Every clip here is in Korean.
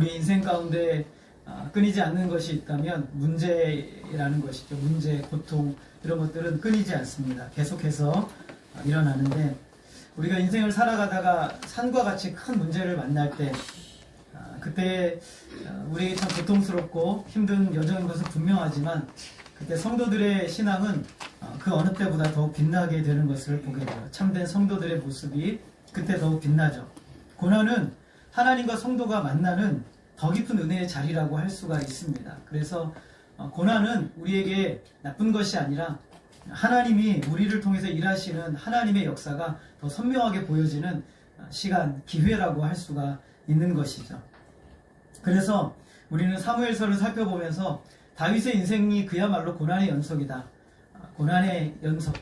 우리 인생 가운데 끊이지 않는 것이 있다면 문제라는 것이죠. 문제, 고통 이런 것들은 끊이지 않습니다. 계속해서 일어나는데 우리가 인생을 살아가다가 산과 같이 큰 문제를 만날 때 그때 우리에게 참 고통스럽고 힘든 여정인 것은 분명하지만 그때 성도들의 신앙은 그 어느 때보다 더욱 빛나게 되는 것을 보게 돼요. 참된 성도들의 모습이 그때 더욱 빛나죠. 고난은 하나님과 성도가 만나는 더 깊은 은혜의 자리라고 할 수가 있습니다. 그래서 고난은 우리에게 나쁜 것이 아니라 하나님이 우리를 통해서 일하시는 하나님의 역사가 더 선명하게 보여지는 시간, 기회라고 할 수가 있는 것이죠. 그래서 우리는 사무엘서를 살펴보면서 다윗의 인생이 그야말로 고난의 연속이다. 고난의 연속.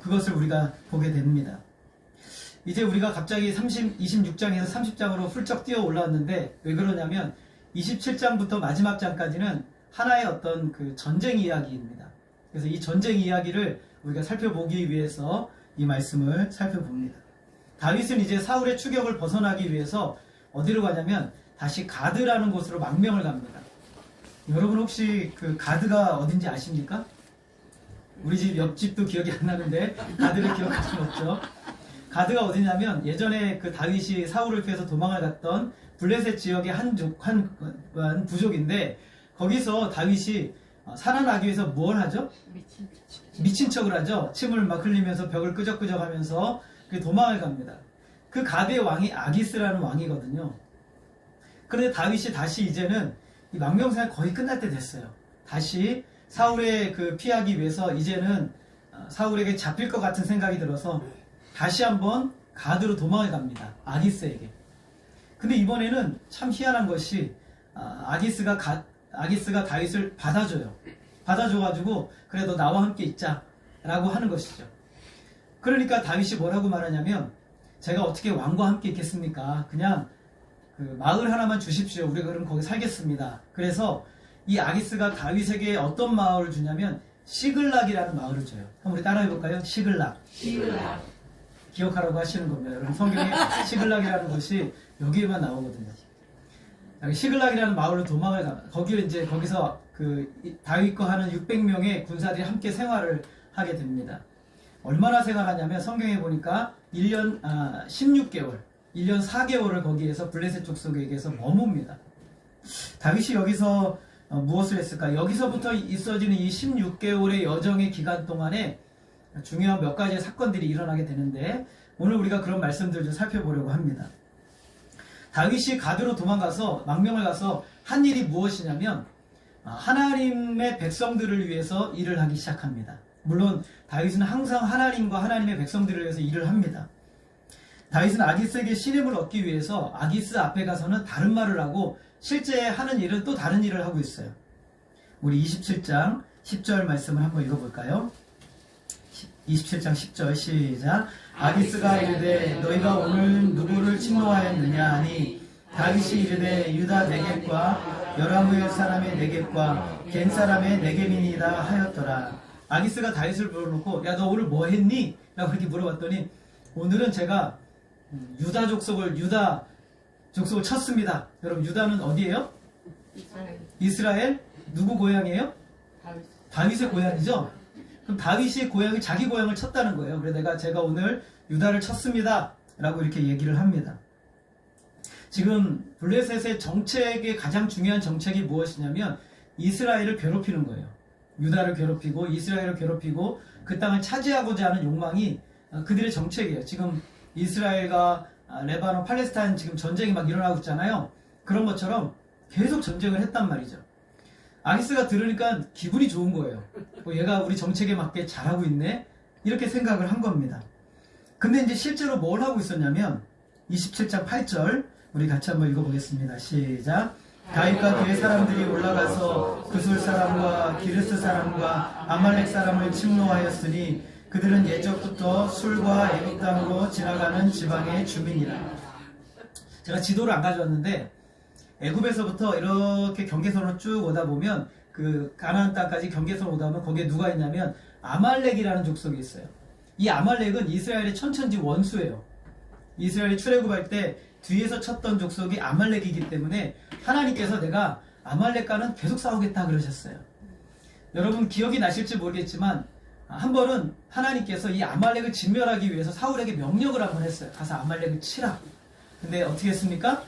그것을 우리가 보게 됩니다. 이제 우리가 갑자기 26장에서 30장으로 훌쩍 뛰어 올라왔는데 왜 그러냐면 27장부터 마지막 장까지는 하나의 어떤 그 전쟁 이야기입니다. 그래서 이 전쟁 이야기를 우리가 살펴보기 위해서 이 말씀을 살펴봅니다. 다윗은 이제 사울의 추격을 벗어나기 위해서 어디로 가냐면 다시 가드라는 곳으로 망명을 갑니다. 여러분 혹시 그 가드가 어딘지 아십니까? 우리 집 옆집도 기억이 안 나는데 가드를 기억할 수는 없죠. 가드가 어디냐면 예전에 그 다윗이 사울을 피해서 도망을 갔던 블레셋 지역의 한 부족인데 거기서 다윗이 살아나기 위해서 뭘 하죠? 미친 척을 하죠. 침을 막 흘리면서 벽을 끄적끄적 하면서 도망을 갑니다. 그 가드의 왕이 아기스라는 왕이거든요. 그런데 다윗이 다시 이제는 이 망명생활 거의 끝날 때 됐어요. 다시 사울의 그 피하기 위해서 이제는 사울에게 잡힐 것 같은 생각이 들어서 다시 한번 가드로 도망을 갑니다. 아기스에게. 근데 이번에는 참 희한한 것이 아기스가 다윗을 받아줘요. 받아줘가지고 그래 너 나와 함께 있자 라고 하는 것이죠. 그러니까 다윗이 뭐라고 말하냐면 제가 어떻게 왕과 함께 있겠습니까? 그냥 그 마을 하나만 주십시오. 우리가 그럼 거기 살겠습니다. 그래서 이 아기스가 다윗에게 어떤 마을을 주냐면 시글락이라는 마을을 줘요. 한번 우리 따라해볼까요? 시글락. 기억하라고 하시는 겁니다. 여러분 성경에 시글락이라는 것이 여기에만 나오거든요. 시글락이라는 마을로 도망을 가. 거기서 그 다윗과 하는 600명의 군사들이 함께 생활을 하게 됩니다. 얼마나 생활하냐면 성경에 보니까 1년 16개월, 1년 4개월을 거기에서 블레셋 족속에게서 머뭅니다. 다윗이 여기서 무엇을 했을까? 여기서부터 있어지는 이 16개월의 여정의 기간 동안에 중요한 몇 가지의 사건들이 일어나게 되는데 오늘 우리가 그런 말씀들을 좀 살펴보려고 합니다. 다윗이 가드로 도망가서 망명을 가서 한 일이 무엇이냐면 하나님의 백성들을 위해서 일을 하기 시작합니다. 물론 다윗은 항상 하나님과 하나님의 백성들을 위해서 일을 합니다. 다윗은 아기스에게 시름을 얻기 위해서 아기스 앞에 가서는 다른 말을 하고 실제 하는 일은 또 다른 일을 하고 있어요. 우리 27장 10절 말씀을 한번 읽어볼까요? 27장 10절 시작. 아기스가 이르되 너희가 오늘 누구를 침노하였느냐 하니 다윗이 이르되 유다 네겝과 여라무엘 사람의 네겝과 겐 사람의 네겝이니이다 하였더라. 아기스가 다윗을 불러놓고 야 너 오늘 뭐 했니? 라고 그렇게 물어봤더니 오늘은 제가 유다 족속을 쳤습니다. 여러분 유다는 어디예요? 이스라엘. 누구 고향이에요? 다윗의 고향이죠. 그럼 다윗이 자기 고향을 쳤다는 거예요. 그래서 제가 오늘 유다를 쳤습니다 라고 이렇게 얘기를 합니다. 지금 블레셋의 정책의 가장 중요한 정책이 무엇이냐면 이스라엘을 괴롭히는 거예요. 유다를 괴롭히고 이스라엘을 괴롭히고 그 땅을 차지하고자 하는 욕망이 그들의 정책이에요. 지금 이스라엘과 레바논, 팔레스타인 지금 전쟁이 막 일어나고 있잖아요. 그런 것처럼 계속 전쟁을 했단 말이죠. 아기스가 들으니까 기분이 좋은 거예요. 얘가 우리 정책에 맞게 잘하고 있네? 이렇게 생각을 한 겁니다. 근데 이제 실제로 뭘 하고 있었냐면 27장 8절 우리 같이 한번 읽어보겠습니다. 시작. 다윗과 그의 사람들이 올라가서 구술 사람과 기르스 사람과 아말렉 사람을 침노하였으니 그들은 예적부터 술과 애굽 땅으로 지나가는 지방의 주민이라. 제가 지도를 안 가져왔는데 애굽에서부터 이렇게 경계선으로 쭉 오다 보면 그 가나안 땅까지 경계선 오다 보면 거기에 누가 있냐면 아말렉이라는 족속이 있어요. 이 아말렉은 이스라엘의 천천지 원수예요. 이스라엘이 출애굽할 때 뒤에서 쳤던 족속이 아말렉이기 때문에 하나님께서 내가 아말렉과는 계속 싸우겠다 그러셨어요. 여러분 기억이 나실지 모르겠지만 한 번은 하나님께서 이 아말렉을 진멸하기 위해서 사울에게 명령을 한번 했어요. 가서 아말렉을 치라. 근데 어떻게 했습니까?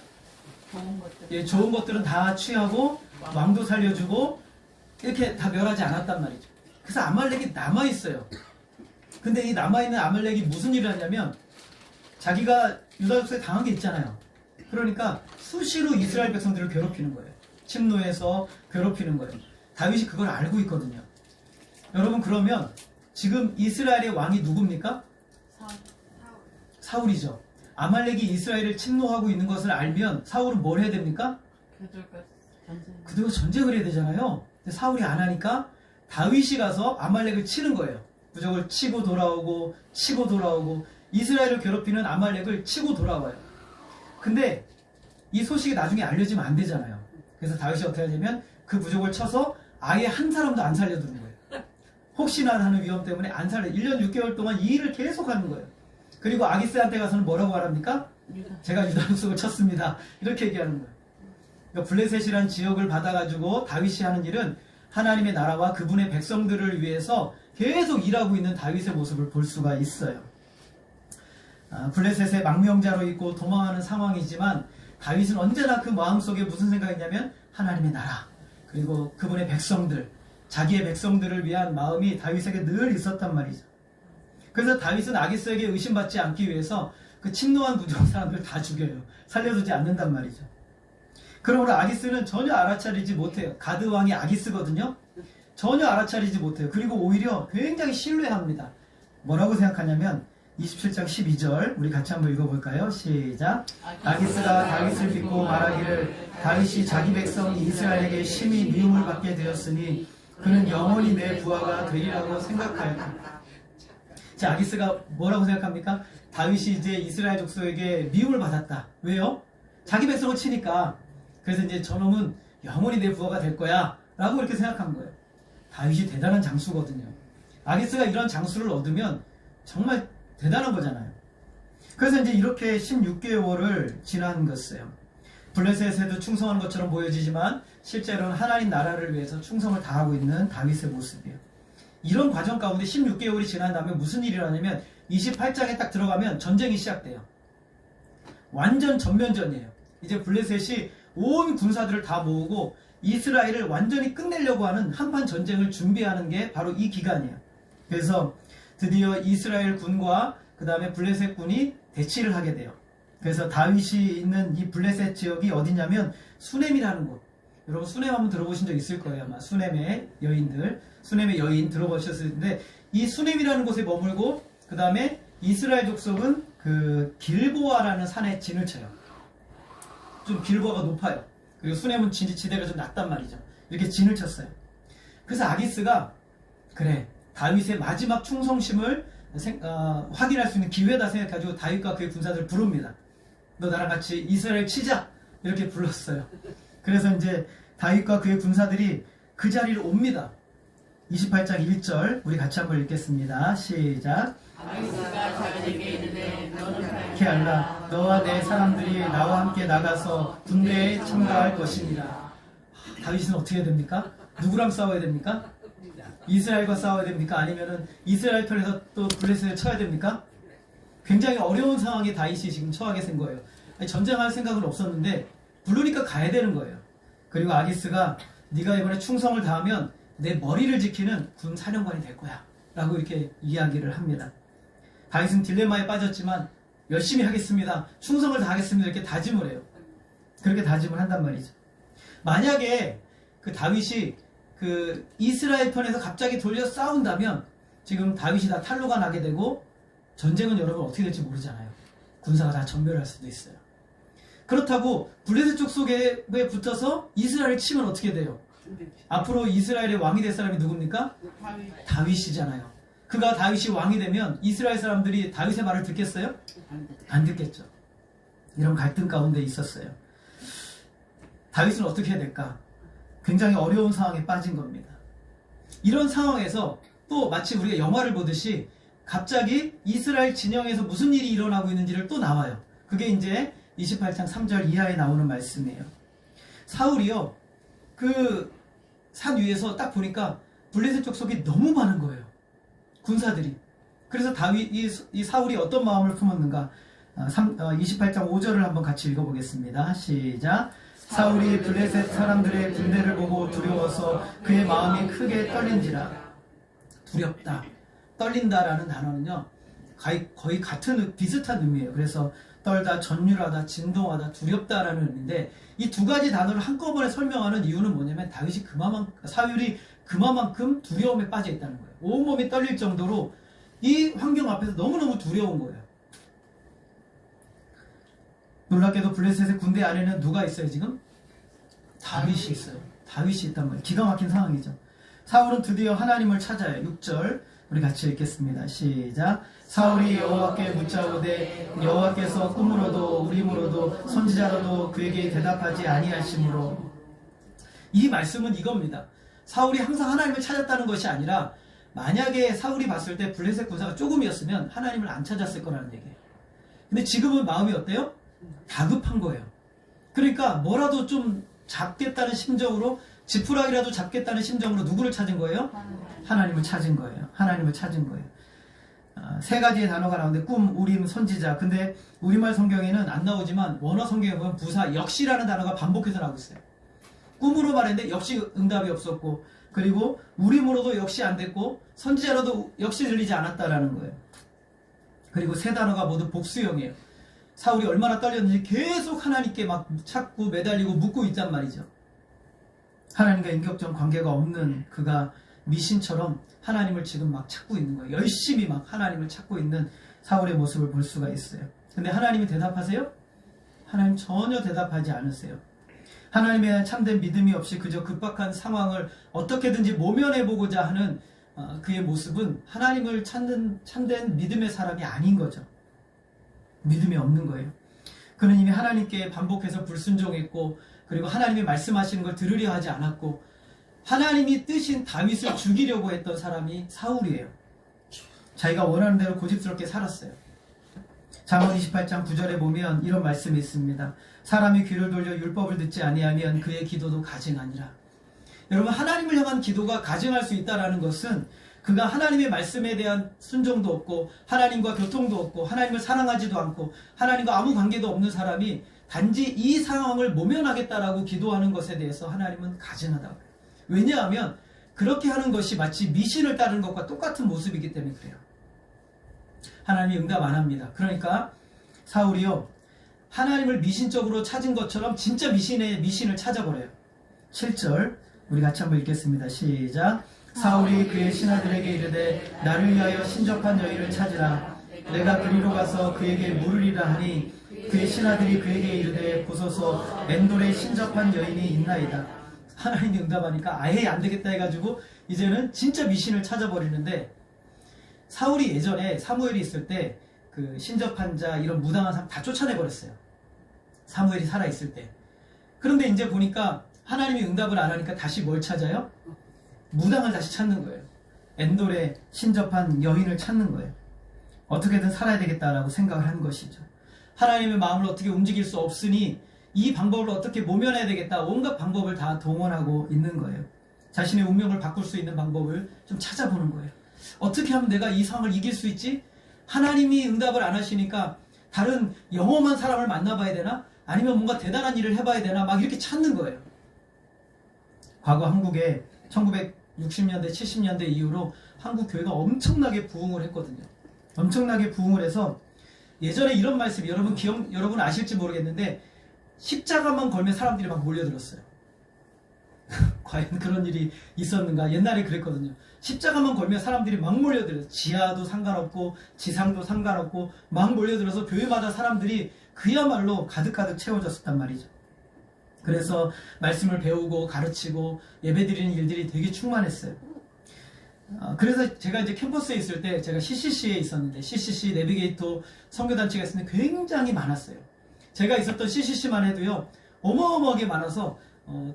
좋은 것들은 다 취하고 왕도 살려주고 이렇게 다 멸하지 않았단 말이죠. 그래서 아말렉이 남아있어요. 근데 이 남아있는 아말렉이 무슨 일을 하냐면 자기가 유다 족속에 당한 게 있잖아요. 그러니까 수시로 이스라엘 백성들을 괴롭히는 거예요. 침노해서 괴롭히는 거예요. 다윗이 그걸 알고 있거든요. 여러분 그러면 지금 이스라엘의 왕이 누굽니까? 사울이죠. 아말렉이 이스라엘을 침노하고 있는 것을 알면 사울은 뭘 해야 됩니까? 그들과 전쟁을 해야 되잖아요. 근데 사울이 안 하니까 다윗이 가서 아말렉을 치는 거예요. 무적을 치고 돌아오고 치고 돌아오고 이스라엘을 괴롭히는 아말렉을 치고 돌아와요. 근데 이 소식이 나중에 알려지면 안 되잖아요. 그래서 다윗이 어떻게 하냐면 그 부족을 쳐서 아예 한 사람도 안 살려두는 거예요. 혹시나 하는 위험 때문에 안 살려. 1년 6개월 동안 이 일을 계속 하는 거예요. 그리고 아기스한테 가서는 뭐라고 말합니까? 제가 유다 족속을 쳤습니다. 이렇게 얘기하는 거예요. 그러니까 블레셋이라는 지역을 받아가지고 다윗이 하는 일은 하나님의 나라와 그분의 백성들을 위해서 계속 일하고 있는 다윗의 모습을 볼 수가 있어요. 블레셋의 망명자로 있고 도망하는 상황이지만 다윗은 언제나 그 마음속에 무슨 생각이냐면 하나님의 나라 그리고 그분의 백성들 자기의 백성들을 위한 마음이 다윗에게 늘 있었단 말이죠. 그래서 다윗은 아기스에게 의심받지 않기 위해서 그 침노한 부족 사람들 다 죽여요. 살려두지 않는단 말이죠. 그러므로 아기스는 전혀 알아차리지 못해요. 가드 왕이 아기스거든요. 전혀 알아차리지 못해요. 그리고 오히려 굉장히 신뢰합니다. 뭐라고 생각하냐면 27장 12절 우리 같이 한번 읽어볼까요? 시작. 아기스가 다윗을 믿고 말하기를 다윗이 자기 백성 이스라엘에게 심히 미움을 받게 되었으니 그는 영원히 내 부하가 되리라고 생각하였다. 자, 아기스가 뭐라고 생각합니까? 다윗이 이제 이스라엘 족속에게 미움을 받았다. 왜요? 자기 백성을 치니까. 그래서 이제 저놈은 영원히 내 부하가 될 거야 라고 이렇게 생각한 거예요. 다윗이 대단한 장수거든요. 아기스가 이런 장수를 얻으면 정말 대단한 거잖아요. 그래서 이제 이렇게 16개월을 지난 것이에요. 블레셋에도 충성하는 것처럼 보여지지만 실제로는 하나님 나라를 위해서 충성을 다하고 있는 다윗의 모습이에요. 이런 과정 가운데 16개월이 지난 다음에 무슨 일이 일어나냐면 28장에 딱 들어가면 전쟁이 시작돼요. 완전 전면전이에요. 이제 블레셋이 온 군사들을 다 모으고 이스라엘을 완전히 끝내려고 하는 한판 전쟁을 준비하는 게 바로 이 기간이에요. 그래서 드디어 이스라엘 군과 그 다음에 블레셋 군이 대치를 하게 돼요. 그래서 다윗이 있는 이 블레셋 지역이 어디냐면 수넴이라는 곳. 여러분 수넴 한번 들어보신 적 있을 거예요. 아마 수넴의 여인들, 수넴의 여인 들어보셨을 텐데 이 수넴이라는 곳에 머물고 그 다음에 이스라엘 족속은 그 길보아라는 산에 진을 쳐요. 좀 길보아가 높아요. 그리고 수넴은 지대가 좀 낮단 말이죠. 이렇게 진을 쳤어요. 그래서 아기스가 그래 다윗의 마지막 충성심을 확인할 수 있는 기회다 생각해가지고 다윗과 그의 군사들을 부릅니다. 너 나랑 같이 이스라엘 치자 이렇게 불렀어요. 그래서 이제 다윗과 그의 군사들이 그 자리를 옵니다. 28장 1절 우리 같이 한번 읽겠습니다. 시작. 아기스가 자기에게 이르되 너는 게알라 너와 내 사람들이 나와 함께 나가서 군대에 참가할 것이니라. 다윗은 어떻게 해야 됩니까? 누구랑 싸워야 됩니까? 이스라엘과 싸워야 됩니까? 아니면은 이스라엘 편에서 또 블레셋을 쳐야 됩니까? 굉장히 어려운 상황에 다윗이 지금 처하게 된 거예요. 전쟁할 생각은 없었는데 부르니까 가야 되는 거예요. 그리고 아기스가 네가 이번에 충성을 다하면 내 머리를 지키는 군 사령관이 될 거야 라고 이렇게 이야기를 합니다. 다윗은 딜레마에 빠졌지만 열심히 하겠습니다. 충성을 다하겠습니다. 이렇게 다짐을 해요. 그렇게 다짐을 한단 말이죠. 만약에 그 다윗이 그 이스라엘 편에서 갑자기 돌려 싸운다면 지금 다윗이 다 탈로가 나게 되고 전쟁은 여러분 어떻게 될지 모르잖아요. 군사가 다 전멸할 수도 있어요. 그렇다고 블레셋 쪽 속에 붙어서 이스라엘을 치면 어떻게 돼요? 앞으로 이스라엘의 왕이 될 사람이 누굽니까? 다윗이잖아요. 그가 다윗이 왕이 되면 이스라엘 사람들이 다윗의 말을 듣겠어요? 안 듣겠죠. 이런 갈등 가운데 있었어요. 다윗은 어떻게 해야 될까? 굉장히 어려운 상황에 빠진 겁니다. 이런 상황에서 또 마치 우리가 영화를 보듯이 갑자기 이스라엘 진영에서 무슨 일이 일어나고 있는지를 또 나와요. 그게 이제 28장 3절 이하에 나오는 말씀이에요. 사울이요, 그 산 위에서 딱 보니까 블레셋 족속이 너무 많은 거예요. 군사들이. 그래서 이 사울이 어떤 마음을 품었는가? 28장 5절을 한번 같이 읽어보겠습니다. 시작. 사울이 블레셋 사람들의 군대를 보고 두려워서 그의 마음이 크게 떨린지라. 두렵다, 떨린다라는 단어는요, 거의 같은 비슷한 의미예요. 그래서 떨다, 전율하다, 진동하다, 두렵다라는 의미인데, 이 두 가지 단어를 한꺼번에 설명하는 이유는 뭐냐면 사울이 그만큼 두려움에 빠져 있다는 거예요. 온몸이 떨릴 정도로 이 환경 앞에서 너무너무 두려운 거예요. 놀랍게도 블레셋의 군대 안에는 누가 있어요 지금? 다윗이 있어요. 다윗이 있단 말이에요. 기가 막힌 상황이죠. 사울은 드디어 하나님을 찾아요. 6절 우리 같이 읽겠습니다. 시작. 사울이 여호와께 묻자오되 여호와께서 꿈으로도 우림으로도 선지자로도 그에게 대답하지 아니하시므로. 이 말씀은 이겁니다. 사울이 항상 하나님을 찾았다는 것이 아니라, 만약에 사울이 봤을 때 블레셋 군사가 조금이었으면 하나님을 안 찾았을 거라는 얘기예요. 근데 지금은 마음이 어때요? 다급한 거예요. 그러니까 뭐라도 좀 잡겠다는 심정으로, 지푸라기라도 잡겠다는 심정으로 누구를 찾은 거예요? 하나님을 찾은 거예요. 하나님을 찾은 거예요. 세 가지의 단어가 나오는데, 꿈, 우림, 선지자. 근데 우리말 성경에는 안 나오지만 원어 성경에 보면 부사 역시라는 단어가 반복해서 나오고 있어요. 꿈으로 말했는데 역시 응답이 없었고, 그리고 우림으로도 역시 안 됐고, 선지자로도 역시 들리지 않았다라는 거예요. 그리고 세 단어가 모두 복수형이에요. 사울이 얼마나 떨렸는지 계속 하나님께 막 찾고 매달리고 묻고 있단 말이죠. 하나님과 인격적 관계가 없는 그가 미신처럼 하나님을 지금 막 찾고 있는 거예요. 열심히 막 하나님을 찾고 있는 사울의 모습을 볼 수가 있어요. 근데 하나님이 대답하세요? 하나님 전혀 대답하지 않으세요. 하나님에 대한 참된 믿음이 없이 그저 급박한 상황을 어떻게든지 모면해보고자 하는 그의 모습은 하나님을 찾는 참된 믿음의 사람이 아닌 거죠. 믿음이 없는 거예요. 그는 이미 하나님께 반복해서 불순종했고, 그리고 하나님이 말씀하시는 걸 들으려 하지 않았고, 하나님이 뜨신 다윗을 죽이려고 했던 사람이 사울이에요. 자기가 원하는 대로 고집스럽게 살았어요. 잠언 28장 9절에 보면 이런 말씀이 있습니다. 사람이 귀를 돌려 율법을 듣지 아니하면 그의 기도도 가증하니라. 여러분, 하나님을 향한 기도가 가증할 수 있다는 것은 그가 하나님의 말씀에 대한 순종도 없고, 하나님과 교통도 없고, 하나님을 사랑하지도 않고, 하나님과 아무 관계도 없는 사람이 단지 이 상황을 모면하겠다라고 기도하는 것에 대해서 하나님은 가증하다고 해요. 왜냐하면 그렇게 하는 것이 마치 미신을 따르는 것과 똑같은 모습이기 때문에 그래요. 하나님이 응답 안 합니다. 그러니까 사울이요, 하나님을 미신적으로 찾은 것처럼 진짜 미신을 찾아버려요. 7절 우리 같이 한번 읽겠습니다. 시작. 사울이 그의 신하들에게 이르되 나를 위하여 신접한 여인을 찾으라. 내가 그리로 가서 그에게 물으리라 하니 그의 신하들이 그에게 이르되 보소서 엔돌에 신접한 여인이 있나이다. 하나님이 응답하니까 아예 안 되겠다 해가지고 이제는 진짜 미신을 찾아버리는데, 사울이 예전에 사무엘이 있을 때 그 신접한 자, 이런 무당한 사람 다 쫓아내버렸어요. 사무엘이 살아있을 때. 그런데 이제 보니까 하나님이 응답을 안 하니까 다시 뭘 찾아요? 무당을 다시 찾는 거예요. 엔돌에 신접한 여인을 찾는 거예요. 어떻게든 살아야 되겠다라고 생각을 한 것이죠. 하나님의 마음을 어떻게 움직일 수 없으니 이 방법을 어떻게 모면해야 되겠다, 온갖 방법을 다 동원하고 있는 거예요. 자신의 운명을 바꿀 수 있는 방법을 좀 찾아보는 거예요. 어떻게 하면 내가 이 상황을 이길 수 있지? 하나님이 응답을 안 하시니까 다른 영험한 사람을 만나봐야 되나? 아니면 뭔가 대단한 일을 해봐야 되나? 막 이렇게 찾는 거예요. 과거 한국에 1960년대, 70년대 이후로 한국 교회가 엄청나게 부흥을 했거든요. 엄청나게 부흥을 해서 예전에 이런 말씀, 여러분 아실지 모르겠는데, 십자가만 걸면 사람들이 막 몰려들었어요. 과연 그런 일이 있었는가? 옛날에 그랬거든요. 십자가만 걸면 사람들이 막 몰려들어요. 지하도 상관없고 지상도 상관없고 막 몰려들어서 교회마다 사람들이 그야말로 가득가득 채워졌었단 말이죠. 그래서 말씀을 배우고 가르치고 예배드리는 일들이 되게 충만했어요. 그래서 제가 이제 캠퍼스에 있을 때, 제가 CCC에 있었는데, CCC 내비게이터 선교단체가 있었는데 굉장히 많았어요. 제가 있었던 CCC만 해도요, 어마어마하게 많아서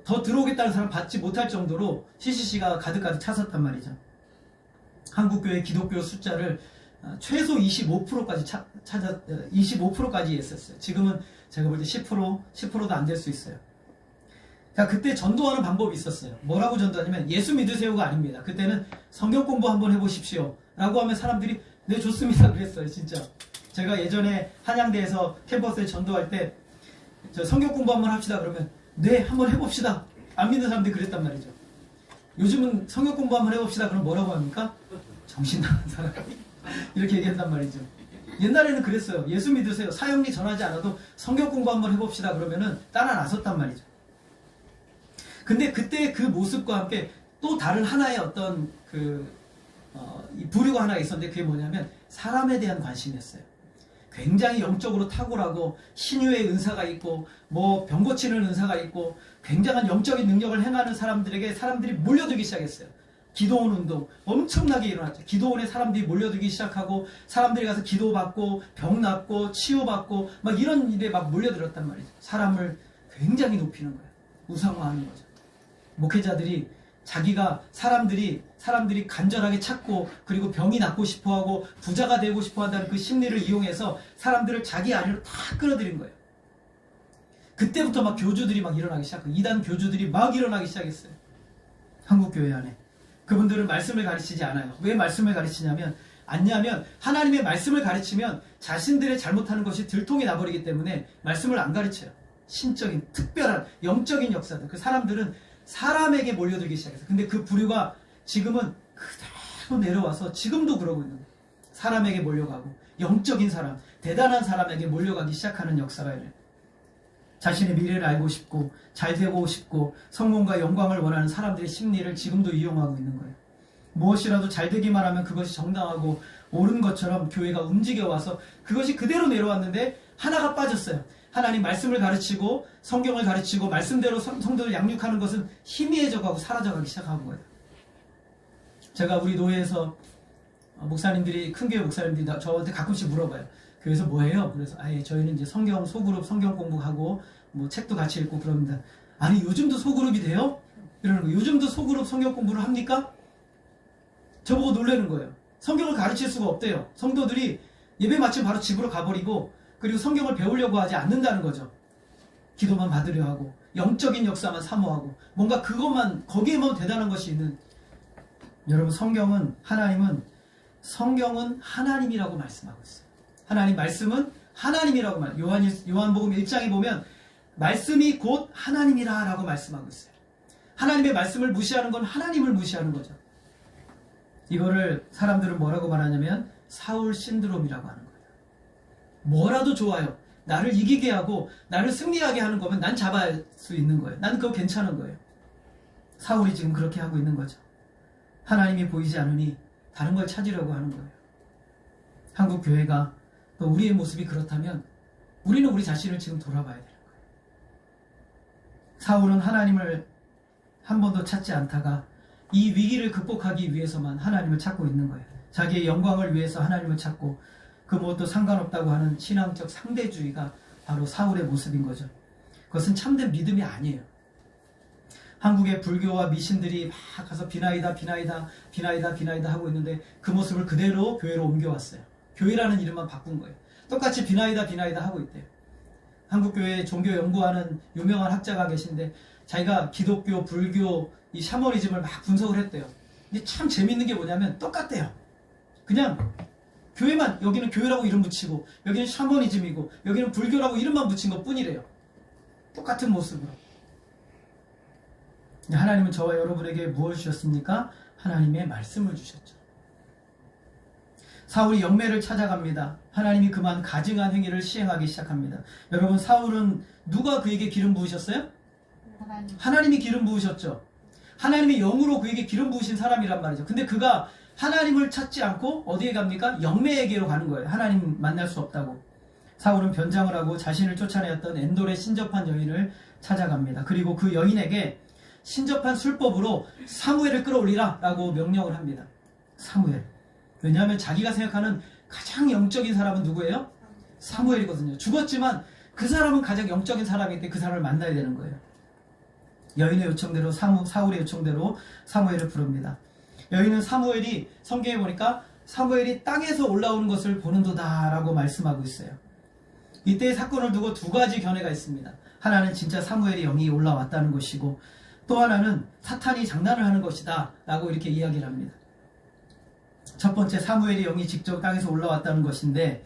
더 들어오겠다는 사람 받지 못할 정도로 CCC가 가득가득 찼었단 말이죠. 한국교회 기독교 숫자를 최소 25%까지 25%까지 했었어요. 지금은 제가 볼 때 10%도 안 될 수 있어요. 자, 그때 전도하는 방법이 있었어요. 뭐라고 전도하냐면 예수 믿으세요가 아닙니다. 그때는 성경 공부 한번 해보십시오 라고 하면 사람들이 네 좋습니다 그랬어요. 진짜 제가 예전에 한양대에서 캠퍼스에 전도할 때 저 성경 공부 한번 합시다 그러면 네 한번 해봅시다 안 믿는 사람들이 그랬단 말이죠. 요즘은 성경 공부 한번 해봅시다 그럼 뭐라고 합니까? 정신 나간 사람 이렇게 얘기한단 말이죠. 옛날에는 그랬어요. 예수 믿으세요. 사형리 전하지 않아도 성경 공부 한번 해봅시다 그러면은 따라 나섰단 말이죠. 근데 그때 그 모습과 함께 또 다른 하나의 어떤 이 부류가 하나 있었는데 그게 뭐냐면 사람에 대한 관심이었어요. 굉장히 영적으로 탁월하고 신유의 은사가 있고 뭐 병 고치는 은사가 있고 굉장한 영적인 능력을 행하는 사람들에게 사람들이 몰려들기 시작했어요. 기도원 운동 엄청나게 일어났죠. 기도원에 사람들이 몰려들기 시작하고 사람들이 가서 기도받고 병 낫고 치유받고 막 이런 일에 막 몰려들었단 말이죠. 사람을 굉장히 높이는 거예요. 우상화하는 거죠. 목회자들이 자기가 사람들이 간절하게 찾고 그리고 병이 낫고 싶어하고 부자가 되고 싶어한다는 그 심리를 이용해서 사람들을 자기 안으로 다 끌어들인 거예요. 그때부터 막 교주들이 막 일어나기 시작해요. 이단 교주들이 막 일어나기 시작했어요. 한국교회 안에. 그분들은 말씀을 가르치지 않아요. 왜 말씀을 가르치냐면 하나님의 말씀을 가르치면 자신들의 잘못하는 것이 들통이 나버리기 때문에 말씀을 안 가르쳐요. 신적인 특별한 영적인 역사들. 그 사람들은 사람에게 몰려들기 시작했어요. 근데 그 부류가 지금은 그대로 내려와서 지금도 그러고 있는 거예요. 사람에게 몰려가고 영적인 사람, 대단한 사람에게 몰려가기 시작하는 역사가 이래요. 자신의 미래를 알고 싶고 잘 되고 싶고 성공과 영광을 원하는 사람들의 심리를 지금도 이용하고 있는 거예요. 무엇이라도 잘 되기만 하면 그것이 정당하고 옳은 것처럼 교회가 움직여와서 그것이 그대로 내려왔는데 하나가 빠졌어요. 하나님 말씀을 가르치고 성경을 가르치고 말씀대로 성도를 양육하는 것은 희미해져가고 사라져가기 시작한 거예요. 제가 우리 노예에서 목사님들이 큰 교회 목사님들이 저한테 가끔씩 물어봐요. 교회에서 뭐해요? 그래서 저희는 이제 성경 소그룹 성경 공부하고 뭐 책도 같이 읽고 그럽니다. 아니 요즘도 소그룹이 돼요? 이러는 거예요. 요즘도 소그룹 성경 공부를 합니까? 저보고 놀라는 거예요. 성경을 가르칠 수가 없대요. 성도들이 예배 마치면 바로 집으로 가버리고 그리고 성경을 배우려고 하지 않는다는 거죠. 기도만 받으려 하고 영적인 역사만 사모하고 뭔가 그것만 거기에만 대단한 것이 있는. 여러분 성경은 하나님이라고 말씀하고 있어요. 하나님 말씀은 하나님이라고 요한복음 1장에 보면 말씀이 곧 하나님이라 라고 말씀하고 있어요. 하나님의 말씀을 무시하는 건 하나님을 무시하는 거죠. 이거를 사람들은 뭐라고 말하냐면 사울 신드롬이라고 하는 거예요. 뭐라도 좋아요. 나를 이기게 하고 나를 승리하게 하는 거면 난 잡아야 수 있는 거예요. 난 그거 괜찮은 거예요. 사울이 지금 그렇게 하고 있는 거죠. 하나님이 보이지 않으니 다른 걸 찾으려고 하는 거예요. 한국 교회가 또 우리의 모습이 그렇다면 우리는 우리 자신을 지금 돌아봐야 되는 거예요. 사울은 하나님을 한 번도 찾지 않다가 이 위기를 극복하기 위해서만 하나님을 찾고 있는 거예요. 자기의 영광을 위해서 하나님을 찾고 그 무엇도 상관없다고 하는 신앙적 상대주의가 바로 사울의 모습인 거죠. 그것은 참된 믿음이 아니에요. 한국의 불교와 미신들이 막 가서 비나이다 하고 있는데 그 모습을 그대로 교회로 옮겨왔어요. 교회라는 이름만 바꾼 거예요. 똑같이 비나이다 하고 있대요. 한국교회 종교 연구하는 유명한 학자가 계신데 자기가 기독교, 불교, 이 샤머니즘을 막 분석을 했대요. 근데 참 재밌는 게 뭐냐면 똑같대요. 그냥 교회만 여기는 교회라고 이름 붙이고 여기는 샤머니즘이고 여기는 불교라고 이름만 붙인 것 뿐이래요. 똑같은 모습으로. 하나님은 저와 여러분에게 무엇을 주셨습니까? 하나님의 말씀을 주셨죠. 사울이 영매를 찾아갑니다. 하나님이 그만 가증한 행위를 시행하기 시작합니다. 여러분 사울은 누가 그에게 기름 부으셨어요? 하나님이 기름 부으셨죠. 하나님의 영으로 그에게 기름 부으신 사람이란 말이죠. 근데 그가 하나님을 찾지 않고 어디에 갑니까? 영매에게로 가는 거예요. 하나님 만날 수 없다고. 사울은 변장을 하고 자신을 쫓아내었던 엔돌의 신접한 여인을 찾아갑니다. 그리고 그 여인에게 신접한 술법으로 사무엘을 끌어올리라 라고 명령을 합니다. 사무엘. 왜냐하면 자기가 생각하는 가장 영적인 사람은 누구예요? 사무엘이거든요. 죽었지만 그 사람은 가장 영적인 사람이기 때문에 그 사람을 만나야 되는 거예요. 여인의 요청대로 사울의 요청대로 사무엘을 부릅니다. 여인은 사무엘이 성경에 보니까 사무엘이 땅에서 올라오는 것을 보는도다 라고 말씀하고 있어요. 이때의 사건을 두고 두 가지 견해가 있습니다. 하나는 진짜 사무엘의 영이 올라왔다는 것이고, 또 하나는 사탄이 장난을 하는 것이다 라고 이렇게 이야기를 합니다. 첫 번째, 사무엘의 영이 직접 땅에서 올라왔다는 것인데,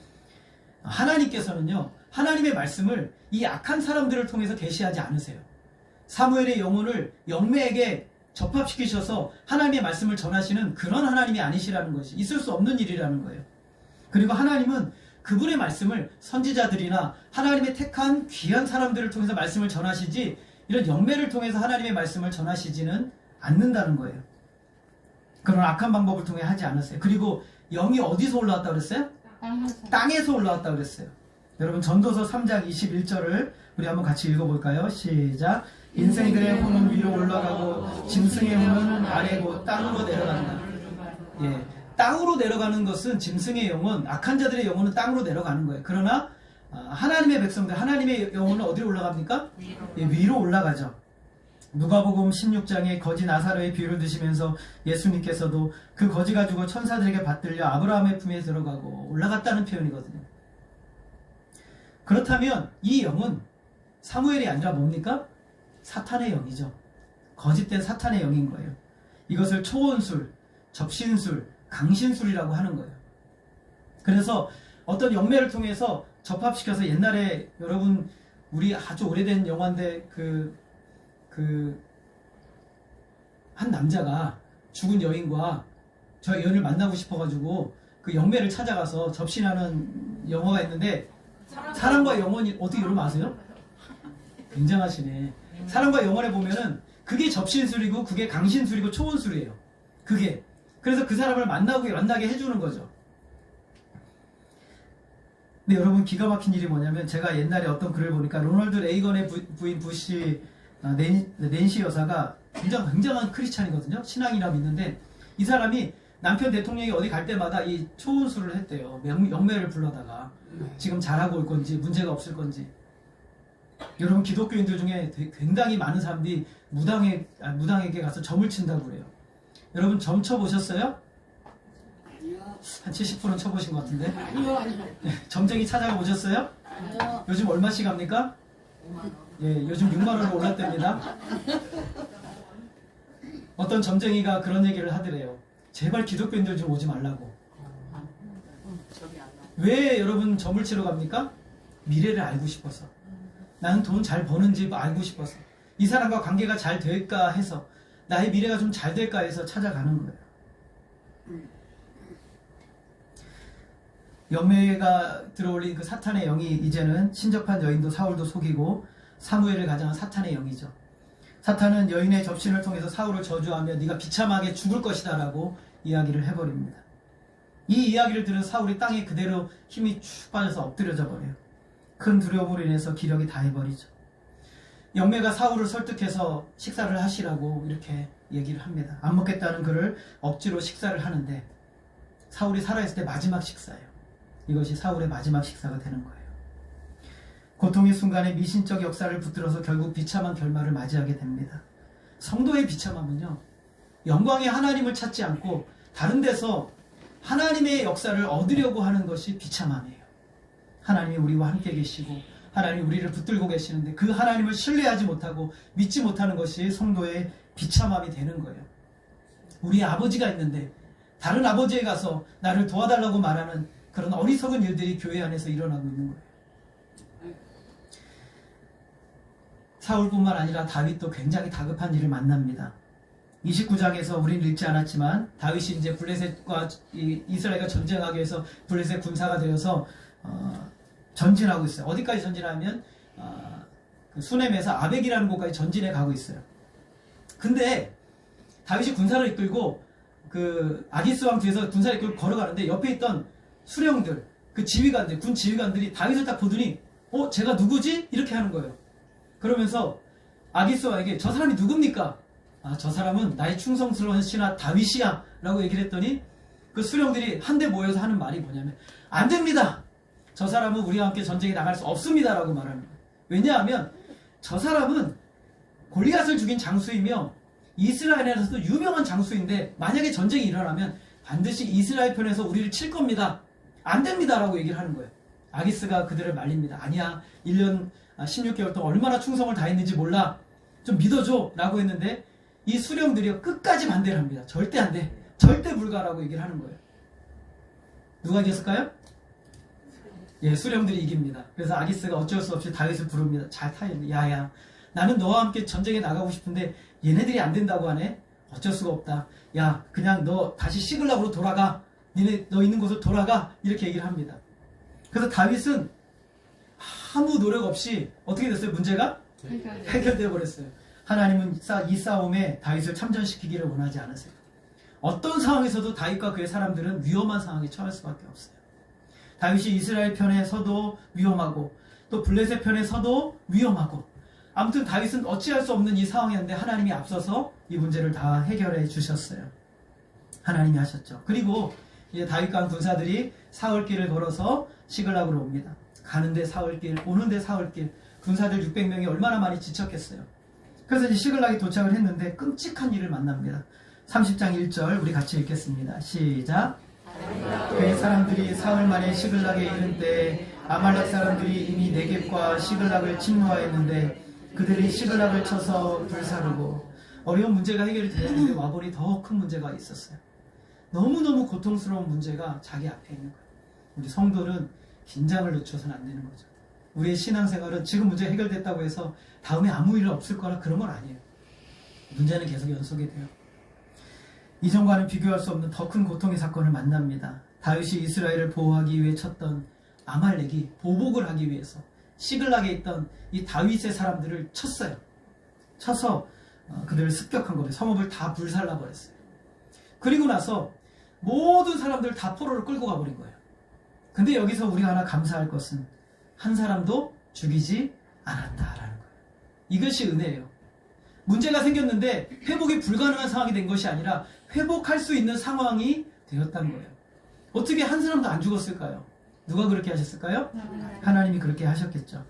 하나님께서는요, 하나님의 말씀을 이 악한 사람들을 통해서 계시하지 않으세요. 사무엘의 영혼을 영매에게 접합시키셔서 하나님의 말씀을 전하시는 그런 하나님이 아니시라는 것이, 있을 수 없는 일이라는 거예요. 그리고 하나님은 그분의 말씀을 선지자들이나 하나님의 택한 귀한 사람들을 통해서 말씀을 전하시지, 이런 영매를 통해서 하나님의 말씀을 전하시지는 않는다는 거예요. 그런 악한 방법을 통해 하지 않았어요. 그리고 영이 어디서 올라왔다고 그랬어요? 땅에서 올라왔다고 그랬어요. 여러분, 전도서 3장 21절을 우리 한번 같이 읽어볼까요? 시작. 인생들의 혼은 위로 올라가고 짐승의 혼은 아래고 땅으로 내려간다. 예, 땅으로 내려가는 것은, 짐승의 영혼, 악한 자들의 영혼은 땅으로 내려가는 거예요. 그러나 하나님의 백성들, 하나님의 영혼은 어디로 올라갑니까? 예, 위로 올라가죠. 누가복음 16장에 거지 나사로의 비유를 드시면서 예수님께서도 그 거지가 죽어 천사들에게 받들려 아브라함의 품에 들어가고 올라갔다는 표현이거든요. 그렇다면 이 영은 사무엘이 아니라 뭡니까? 사탄의 영이죠. 거짓된 사탄의 영인 거예요. 이것을 초원술, 접신술, 강신술이라고 하는 거예요. 그래서 어떤 영매를 통해서 접합시켜서, 옛날에 여러분, 우리 아주 오래된 영화인데 한 남자가 죽은 여인과 저 여인을 만나고 싶어가지고 그 영매를 찾아가서 접신하는 영화가 있는데, 사랑과 영혼이, 어떻게 여러분 아세요? 굉장하시네. 사랑과 영혼에 보면은 그게 접신술이고 그게 강신술이고 초원술이에요. 그게. 그래서 그 사람을 만나게 해주는 거죠. 근데 여러분, 기가 막힌 일이 뭐냐면, 제가 옛날에 어떤 글을 보니까 로널드 레이건의 부인 부시 낸시 여사가 굉장한 크리스찬이거든요. 신앙이나 믿는데, 이 사람이 남편 대통령이 어디 갈 때마다 이 초혼술을 했대요. 영매를 불러다가 지금 잘하고 올 건지 문제가 없을 건지. 여러분, 기독교인들 중에 굉장히 많은 사람들이 무당에게 가서 점을 친다고 그래요. 여러분, 점 쳐보셨어요? 한 70%는 쳐보신 것 같은데. 점쟁이 찾아가 보셨어요? 요즘 얼마씩 합니까? 예, 요즘 6만원으로 올랐답니다. 어떤 점쟁이가 그런 얘기를 하더래요. 제발 기독교인들 좀 오지 말라고. 왜 여러분 점을 치러 갑니까? 미래를 알고 싶어서. 나는 돈 잘 버는지 알고 싶어서. 이 사람과 관계가 잘 될까 해서, 나의 미래가 좀 잘 될까 해서 찾아가는 거예요. 영매가 들어올린 그 사탄의 영이 이제는 신접한 여인도 사울도 속이고 사무엘을 가장한 사탄의 영이죠. 사탄은 여인의 접신을 통해서 사울을 저주하며 네가 비참하게 죽을 것이다 라고 이야기를 해버립니다. 이 이야기를 들은 사울이 땅에 그대로 힘이 축 빠져서 엎드려져 버려요. 큰 두려움으로 인해서 기력이 다해버리죠. 영매가 사울을 설득해서 식사를 하시라고 이렇게 얘기를 합니다. 안 먹겠다는 그를 억지로 식사를 하는데, 사울이 살아있을 때 마지막 식사예요. 이것이 사울의 마지막 식사가 되는 거예요. 고통의 순간에 미신적 역사를 붙들어서 결국 비참한 결말을 맞이하게 됩니다. 성도의 비참함은요, 영광의 하나님을 찾지 않고 다른 데서 하나님의 역사를 얻으려고 하는 것이 비참함이에요. 하나님이 우리와 함께 계시고 하나님이 우리를 붙들고 계시는데 그 하나님을 신뢰하지 못하고 믿지 못하는 것이 성도의 비참함이 되는 거예요. 우리 아버지가 있는데 다른 아버지에 가서 나를 도와달라고 말하는 그런 어리석은 일들이 교회 안에서 일어나고 있는 거예요. 사울뿐만 아니라 다윗도 굉장히 다급한 일을 만납니다. 29장에서 우리는 읽지 않았지만 다윗이 이제 블레셋과 이스라엘과 전쟁하기 위해서 블레셋 군사가 되어서 전진하고 있어요. 어디까지 전진하면 그 수넴에서 아벡이라는 곳까지 전진해 가고 있어요. 근데 다윗이 군사를 이끌고 그 아기스 왕 뒤에서 군사를 이끌고 걸어가는데 옆에 있던 수령들, 그 지휘관들, 군 지휘관들이 다윗을 딱 보더니 제가 누구지? 이렇게 하는 거예요. 그러면서 아기스 왕에게 저 사람이 누굽니까? 저 사람은 나의 충성스러운 신하 다윗이야 라고 얘기를 했더니 그 수령들이 한데 모여서 하는 말이 뭐냐면 안 됩니다. 저 사람은 우리와 함께 전쟁에 나갈 수 없습니다 라고 말하는 거예요. 왜냐하면 저 사람은 골리앗을 죽인 장수이며 이스라엘에서도 유명한 장수인데 만약에 전쟁이 일어나면 반드시 이스라엘 편에서 우리를 칠 겁니다. 안 됩니다 라고 얘기를 하는 거예요. 아기스가 그들을 말립니다. 아니야, 1년 16개월 동안 얼마나 충성을 다했는지 몰라, 좀 믿어줘 라고 했는데 이 수령들이 끝까지 반대를 합니다. 절대 안 돼, 절대 불가라고 얘기를 하는 거예요. 누가 이겼을까요? 예, 수령들이 이깁니다. 그래서 아기스가 어쩔 수 없이 다윗을 부릅니다. 잘 타있네. 야야, 나는 너와 함께 전쟁에 나가고 싶은데 얘네들이 안 된다고 하네. 어쩔 수가 없다. 야, 그냥 너 다시 시글락으로 돌아가. 너 있는 곳으로 돌아가. 이렇게 얘기를 합니다. 그래서 다윗은 아무 노력 없이 어떻게 됐어요? 문제가 해결되어 버렸어요. 하나님은 이 싸움에 다윗을 참전시키기를 원하지 않으세요. 어떤 상황에서도 다윗과 그의 사람들은 위험한 상황에 처할 수밖에 없어요. 다윗이 이스라엘 편에 서도 위험하고 또 블레셋 편에 서도 위험하고, 아무튼 다윗은 어찌할 수 없는 이 상황이었는데 하나님이 앞서서 이 문제를 다 해결해 주셨어요. 하나님이 하셨죠. 그리고 이제 다윗과 군사들이 사흘길을 걸어서 시글락으로 옵니다. 가는데 사흘길, 오는데 사흘길, 군사들 600명이 얼마나 많이 지쳤겠어요. 그래서 이제 시글락에 도착을 했는데 끔찍한 일을 만납니다. 30장 1절 우리 같이 읽겠습니다. 시작. 그의 사람들이 사흘 만에 시글락에 이른 때에 아말렉 사람들이 이미 네겝과 시글락을 침노하였는데 그들이 시글락을 쳐서 불사르고, 어려운 문제가 해결이 되었는데 와보니 더 큰 문제가 있었어요. 너무너무 고통스러운 문제가 자기 앞에 있는 거예요. 우리 성도는 긴장을 늦춰서는 안 되는 거죠. 우리의 신앙생활은 지금 문제 해결됐다고 해서 다음에 아무 일 없을 거라 그런 건 아니에요. 문제는 계속 연속이 돼요. 이전과는 비교할 수 없는 더 큰 고통의 사건을 만납니다. 다윗이 이스라엘을 보호하기 위해 쳤던 아말렉이 보복을 하기 위해서 시글락에 있던 이 다윗의 사람들을 쳤어요. 쳐서 그들을 습격한 거예요. 성읍을 다 불살라 버렸어요. 그리고 나서 모든 사람들 다 포로를 끌고 가버린 거예요. 근데 여기서 우리가 하나 감사할 것은 한 사람도 죽이지 않았다라는 거예요. 이것이 은혜예요. 문제가 생겼는데 회복이 불가능한 상황이 된 것이 아니라 회복할 수 있는 상황이 되었다는 거예요. 어떻게 한 사람도 안 죽었을까요? 누가 그렇게 하셨을까요? 하나님이 그렇게 하셨겠죠.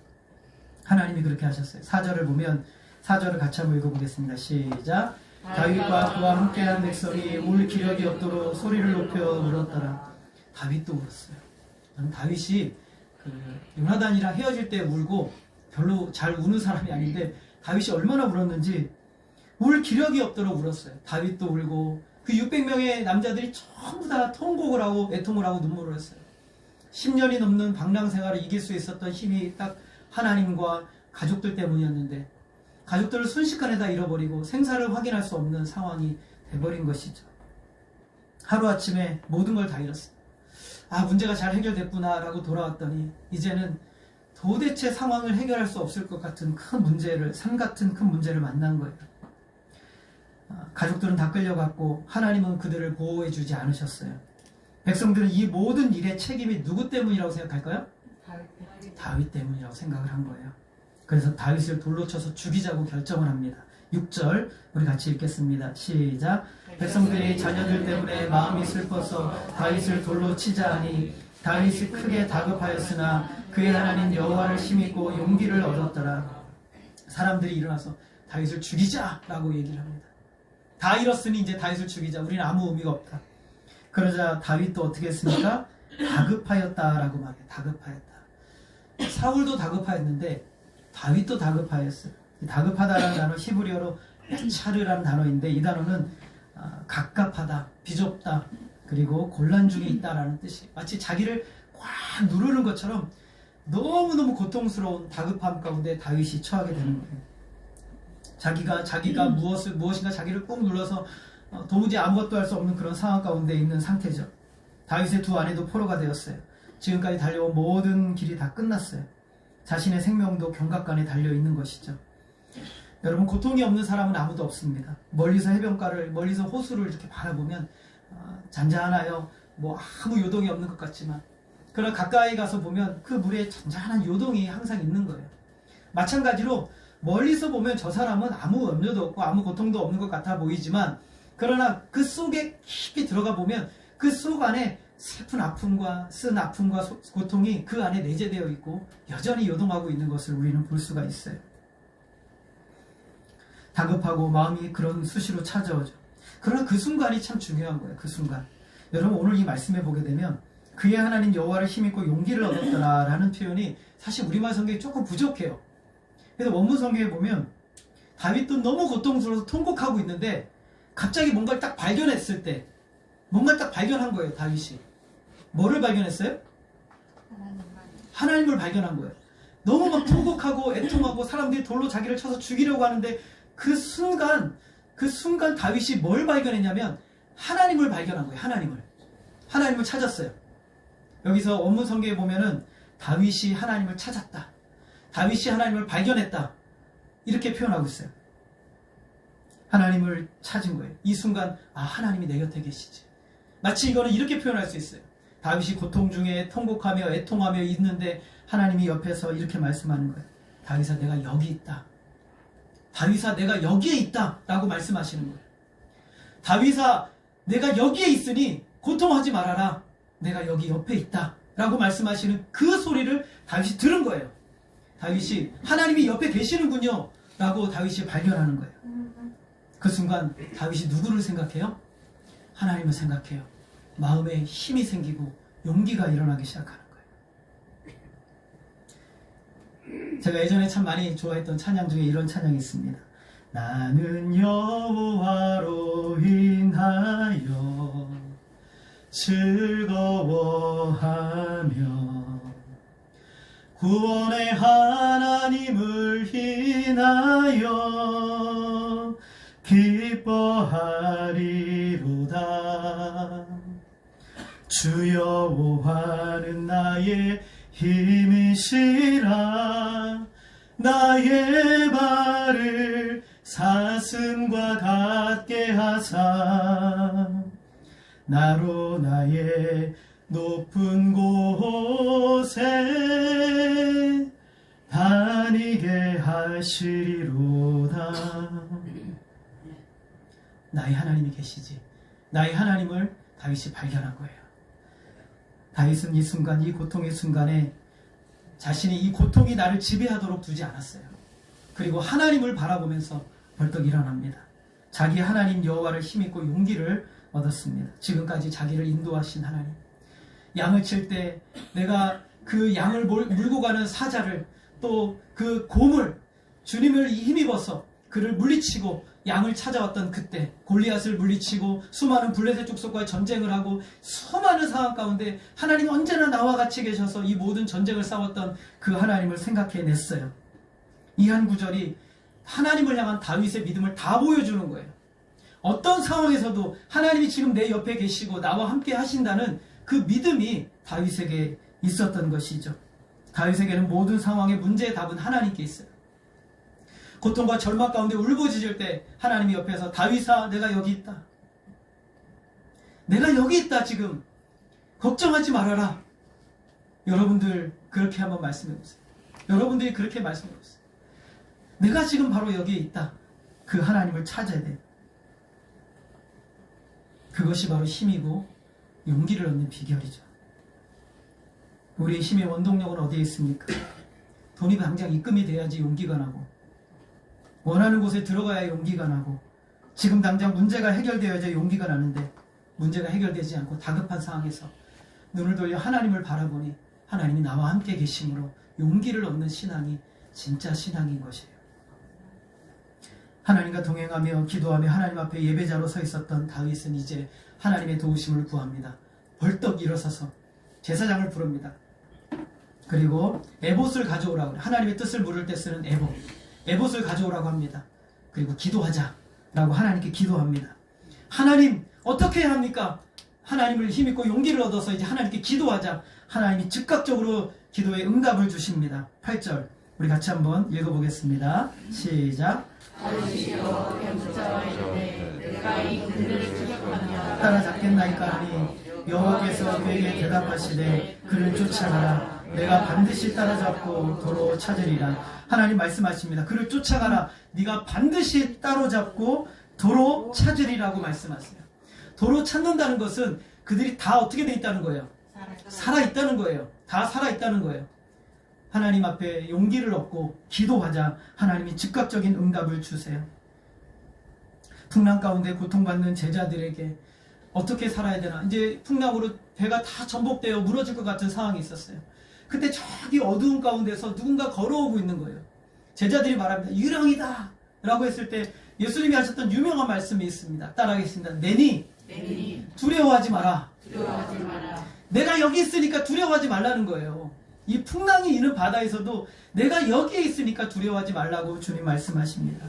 하나님이 그렇게 하셨어요. 4절을 보면, 4절을 같이 한번 읽어보겠습니다. 시작. 다윗과 그와 함께한 백성이 울 기력이 없도록 소리를 높여 울었더라. 다윗도 울었어요. 저는 다윗이 요나단이랑 헤어질 때 울고 별로 잘 우는 사람이 아닌데 다윗이 얼마나 울었는지 울 기력이 없도록 울었어요. 다윗도 울고 그 600명의 남자들이 전부 다 통곡을 하고 애통을 하고 눈물을 했어요. 10년이 넘는 방랑 생활을 이길 수 있었던 힘이 딱 하나님과 가족들 때문이었는데 가족들을 순식간에 다 잃어버리고 생사를 확인할 수 없는 상황이 돼버린 것이죠. 하루아침에 모든 걸 다 잃었어요. 아, 문제가 잘 해결됐구나 라고 돌아왔더니 이제는 도대체 상황을 해결할 수 없을 것 같은 큰 문제를, 산 같은 큰 문제를 만난 거예요. 가족들은 다 끌려갔고 하나님은 그들을 보호해주지 않으셨어요. 백성들은 이 모든 일의 책임이 누구 때문이라고 생각할까요? 다윗 때문이라고 생각을 한 거예요. 그래서 다윗을 돌로 쳐서 죽이자고 결정을 합니다. 6절 우리 같이 읽겠습니다. 시작. 백성들이 자녀들 때문에 마음이 슬퍼서 다윗을 돌로 치자 하니 다윗이 크게 다급하였으나 그의 하나님 여호와를 힘입고 용기를 얻었더라. 사람들이 일어나서 다윗을 죽이자라고 얘기를 합니다. 다 잃었으니 이제 다윗을 죽이자. 우리는 아무 의미가 없다. 그러자 다윗도 어떻게 했습니까? 다급하였다라고 말해요. 다급하였다. 사울도 다급하였는데 다윗도 다급하였어요. 다급하다라는 단어 히브리어로 야차르라는 단어인데 이 단어는 갑갑하다, 비좁다, 그리고 곤란 중에 있다라는 뜻이, 마치 자기를 꽉 누르는 것처럼 너무너무 고통스러운 다급함 가운데 다윗이 처하게 되는 거예요. 자기가 무엇인가 자기를 꾹 눌러서 도무지 아무것도 할 수 없는 그런 상황 가운데 있는 상태죠. 다윗의 두 아내도 포로가 되었어요. 지금까지 달려온 모든 길이 다 끝났어요. 자신의 생명도 경각간에 달려있는 것이죠. 여러분, 고통이 없는 사람은 아무도 없습니다. 멀리서 해변가를, 멀리서 호수를 이렇게 바라보면 잔잔하여 아무 요동이 없는 것 같지만, 그러나 가까이 가서 보면 그 물에 잔잔한 요동이 항상 있는 거예요. 마찬가지로 멀리서 보면 저 사람은 아무 염려도 없고 아무 고통도 없는 것 같아 보이지만, 그러나 그 속에 깊이 들어가 보면 그 속 안에 슬픈 아픔과 쓴 아픔과 고통이 그 안에 내재되어 있고 여전히 요동하고 있는 것을 우리는 볼 수가 있어요. 다급하고 마음이 그런 수시로 찾아오죠. 그러나 그 순간이 참 중요한 거예요. 그 순간. 여러분 오늘 이 말씀에 보게 되면 그의 하나님 여호와를 힘입고 용기를 얻었더라라는 표현이 사실 우리말 성경이 조금 부족해요. 그래서 원문 성경에 보면 다윗도 너무 고통스러워서 통곡하고 있는데 갑자기 뭔가를 딱 발견했을 때 뭔가를 딱 발견한 거예요. 다윗이 뭐를 발견했어요? 하나님을 발견한 거예요. 너무 막 통곡하고 애통하고 사람들이 돌로 자기를 쳐서 죽이려고 하는데 그 순간 다윗이 뭘 발견했냐면 하나님을 발견한 거예요. 하나님을 찾았어요. 여기서 원문 성경에 보면은 다윗이 하나님을 찾았다, 다윗이 하나님을 발견했다, 이렇게 표현하고 있어요. 하나님을 찾은 거예요. 이 순간 하나님이 내 곁에 계시지. 마치 이거는 이렇게 표현할 수 있어요. 다윗이 고통 중에 통곡하며 애통하며 있는데 하나님이 옆에서 이렇게 말씀하는 거예요. 다윗아, 내가 여기 있다. 다윗아, 내가 여기에 있다 라고 말씀하시는 거예요. 다윗아, 내가 여기에 있으니 고통하지 말아라. 내가 여기 옆에 있다 라고 말씀하시는 그 소리를 다윗이 들은 거예요. 다윗이 하나님이 옆에 계시는군요 라고 다윗이 발견하는 거예요. 그 순간 다윗이 누구를 생각해요? 하나님을 생각해요. 마음에 힘이 생기고 용기가 일어나기 시작하는 거예요. 제가 예전에 참 많이 좋아했던 찬양 중에 이런 찬양이 있습니다. 나는 여호와로 인하여 즐거워하며 구원의 하나님을 인하여 기뻐하리로다. 주 여호와는 나의 힘이시라. 나의 발을 사슴과 같게 하사 나로 나의 높은 곳에 다니게 하시리로다. 나의 하나님이 계시지. 나의 하나님을 다윗이 발견한 거예요. 다윗은 이 순간, 이 고통의 순간에 자신이 이 고통이 나를 지배하도록 두지 않았어요. 그리고 하나님을 바라보면서 벌떡 일어납니다. 자기 하나님 여호와를 힘입고 용기를 얻었습니다. 지금까지 자기를 인도하신 하나님. 양을 칠 때 내가 그 양을 물고 가는 사자를, 또 그 곰을, 주님을 힘입어서 그를 물리치고 양을 찾아왔던 그때, 골리앗을 물리치고 수많은 블레셋 족속과의 전쟁을 하고 수많은 상황 가운데 하나님 언제나 나와 같이 계셔서 이 모든 전쟁을 싸웠던 그 하나님을 생각해냈어요. 이 한 구절이 하나님을 향한 다윗의 믿음을 다 보여주는 거예요. 어떤 상황에서도 하나님이 지금 내 옆에 계시고 나와 함께 하신다는 그 믿음이 다윗에게 있었던 것이죠. 다윗에게는 모든 상황의 문제의 답은 하나님께 있어요. 고통과 절망 가운데 울부짖을 때 하나님이 옆에서 다윗아, 내가 여기 있다. 내가 여기 있다. 지금 걱정하지 말아라. 여러분들 그렇게 한번 말씀해 보세요. 여러분들이 그렇게 말씀해 보세요. 내가 지금 바로 여기에 있다. 그 하나님을 찾아야 돼요. 그것이 바로 힘이고 용기를 얻는 비결이죠. 우리의 힘의 원동력은 어디에 있습니까? 돈이 당장 입금이 돼야지 용기가 나고, 원하는 곳에 들어가야 용기가 나고, 지금 당장 문제가 해결되어야지 용기가 나는데 문제가 해결되지 않고 다급한 상황에서 눈을 돌려 하나님을 바라보니 하나님이 나와 함께 계심으로 용기를 얻는 신앙이 진짜 신앙인 것이에요. 하나님과 동행하며 기도하며 하나님 앞에 예배자로 서 있었던 다윗은 이제 하나님의 도우심을 구합니다. 벌떡 일어서서 제사장을 부릅니다. 그리고 에봇을 가져오라고, 하나님의 뜻을 물을 때 쓰는 에봇을 가져오라고 합니다. 그리고 기도하자라고 하나님께 기도합니다. 하나님, 어떻게 해야 합니까? 하나님을 힘입고 용기를 얻어서 이제 하나님께 기도하자. 하나님이 즉각적으로 기도에 응답을 주십니다. 8절 우리 같이 한번 읽어보겠습니다. 시작. 다윗이여 병자와 이르되 내가 이 군대를 추격하며 따라잡겠나이까 하니 여호와께서 그에게 대답하시되 그를 쫓아가라. 내가 반드시 따라잡고 도로 찾으리라. 하나님 말씀하십니다. 그를 쫓아가라. 네가 반드시 따로잡고 도로 찾으리라고 말씀하세요. 도로 찾는다는 것은 그들이 다 어떻게 돼 있다는 거예요? 살아있다는 거예요. 다 살아있다는 거예요. 하나님 앞에 용기를 얻고 기도하자. 하나님이 즉각적인 응답을 주세요. 풍랑 가운데 고통받는 제자들에게 어떻게 살아야 되나. 이제 풍랑으로 배가 다 전복되어 무너질 것 같은 상황이 있었어요. 그때 저기 어두운 가운데서 누군가 걸어오고 있는 거예요. 제자들이 말합니다. 유령이다 라고 했을 때 예수님이 하셨던 유명한 말씀이 있습니다. 따라하겠습니다. 내니 두려워하지 마라. 내가 여기 있으니까 두려워하지 말라는 거예요. 이 풍랑이 있는 바다에서도 내가 여기에 있으니까 두려워하지 말라고 주님 말씀하십니다.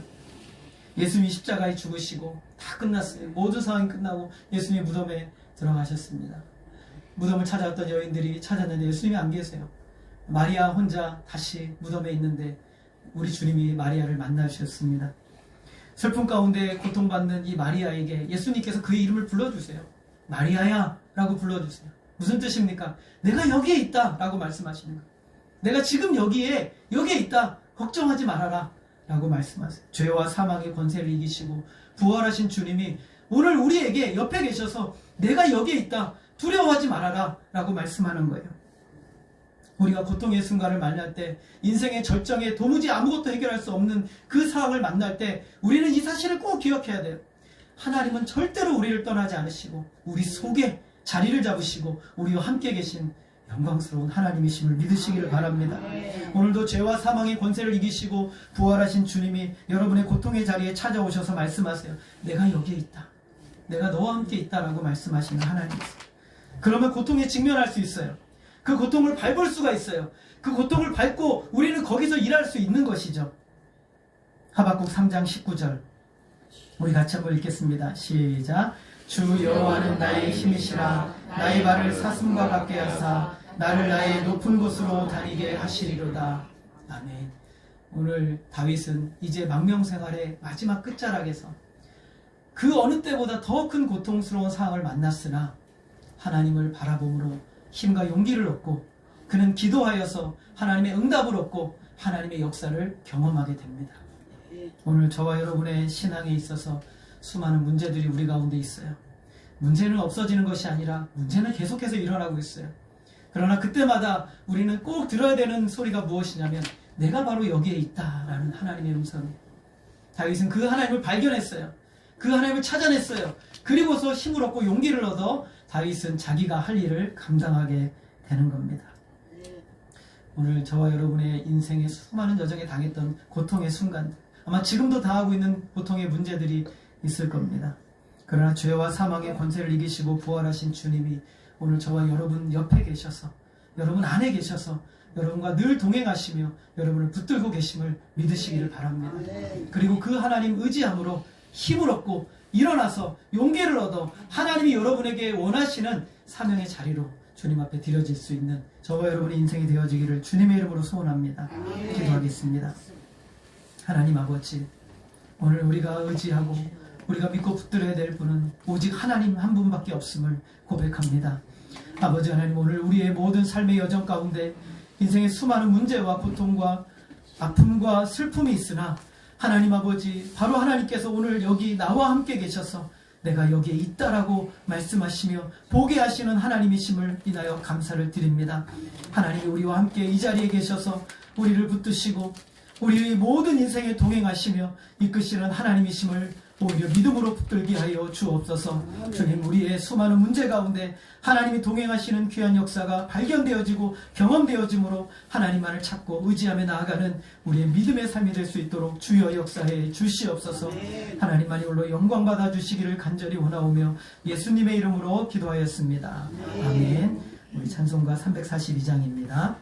예수님이 십자가에 죽으시고 다 끝났어요. 모든 상황이 끝나고 예수님이 무덤에 들어가셨습니다. 무덤을 찾아왔던 여인들이 찾았는데 예수님이 안 계세요. 마리아 혼자 다시 무덤에 있는데 우리 주님이 마리아를 만나주셨습니다. 슬픔 가운데 고통받는 이 마리아에게 예수님께서 그의 이름을 불러주세요. 마리아야 라고 불러주세요. 무슨 뜻입니까? 내가 여기에 있다 라고 말씀하시는 거예요. 내가 지금 여기에 있다. 걱정하지 말아라 라고 말씀하세요. 죄와 사망의 권세를 이기시고 부활하신 주님이 오늘 우리에게 옆에 계셔서 내가 여기에 있다. 두려워하지 말아라 라고 말씀하는 거예요. 우리가 고통의 순간을 만날 때, 인생의 절정에 도무지 아무것도 해결할 수 없는 그 상황을 만날 때 우리는 이 사실을 꼭 기억해야 돼요. 하나님은 절대로 우리를 떠나지 않으시고 우리 속에 자리를 잡으시고 우리와 함께 계신 영광스러운 하나님이심을 믿으시기를 바랍니다. 오늘도 죄와 사망의 권세를 이기시고 부활하신 주님이 여러분의 고통의 자리에 찾아오셔서 말씀하세요. 내가 여기에 있다. 내가 너와 함께 있다라고 말씀하시는 하나님이세요. 그러면 고통에 직면할 수 있어요. 그 고통을 밟을 수가 있어요. 그 고통을 밟고 우리는 거기서 일할 수 있는 것이죠. 하박국 3장 19절 우리 같이 한번 읽겠습니다. 시작. 주 여호와는 나의 힘이시라. 나의 발을 사슴과 같게 하사 나를 나의 높은 곳으로 다니게 하시리로다. 아멘. 오늘 다윗은 이제 망명생활의 마지막 끝자락에서 그 어느 때보다 더 큰 고통스러운 상황을 만났으나 하나님을 바라봄으로 힘과 용기를 얻고 그는 기도하여서 하나님의 응답을 얻고 하나님의 역사를 경험하게 됩니다. 오늘 저와 여러분의 신앙에 있어서 수많은 문제들이 우리 가운데 있어요. 문제는 없어지는 것이 아니라 문제는 계속해서 일어나고 있어요. 그러나 그때마다 우리는 꼭 들어야 되는 소리가 무엇이냐면 내가 바로 여기에 있다라는 하나님의 음성이에요. 다윗은 그 하나님을 발견했어요. 그 하나님을 찾아냈어요. 그리고서 힘을 얻고 용기를 얻어 다윗은 자기가 할 일을 감당하게 되는 겁니다. 오늘 저와 여러분의 인생의 수많은 여정에 당했던 고통의 순간들, 아마 지금도 당하고 있는 고통의 문제들이 있을 겁니다. 그러나 죄와 사망의 권세를 이기시고 부활하신 주님이 오늘 저와 여러분 옆에 계셔서, 여러분 안에 계셔서 여러분과 늘 동행하시며 여러분을 붙들고 계심을 믿으시기를 바랍니다. 그리고 그 하나님 의지함으로 힘을 얻고 일어나서 용기를 얻어 하나님이 여러분에게 원하시는 사명의 자리로 주님 앞에 드려질 수 있는 저와 여러분의 인생이 되어지기를 주님의 이름으로 소원합니다. 기도하겠습니다. 하나님 아버지, 오늘 우리가 의지하고 우리가 믿고 붙들어야 될 분은 오직 하나님 한 분밖에 없음을 고백합니다. 아버지 하나님, 오늘 우리의 모든 삶의 여정 가운데 인생의 수많은 문제와 고통과 아픔과 슬픔이 있으나 하나님 아버지, 바로 하나님께서 오늘 여기 나와 함께 계셔서 내가 여기에 있다라고 말씀하시며 보게 하시는 하나님이심을 인하여 감사를 드립니다. 하나님이 우리와 함께 이 자리에 계셔서 우리를 붙드시고 우리의 모든 인생에 동행하시며 이끄시는 하나님이심을 오히려 믿음으로 붙들게 하여 주옵소서. 주님, 우리의 수많은 문제 가운데 하나님이 동행하시는 귀한 역사가 발견되어지고 경험되어지므로 하나님만을 찾고 의지하며 나아가는 우리의 믿음의 삶이 될 수 있도록 주여 역사해 주시옵소서. 하나님만이 홀로 영광 받아 주시기를 간절히 원하오며 예수님의 이름으로 기도하였습니다. 아멘. 우리 찬송가 342장입니다.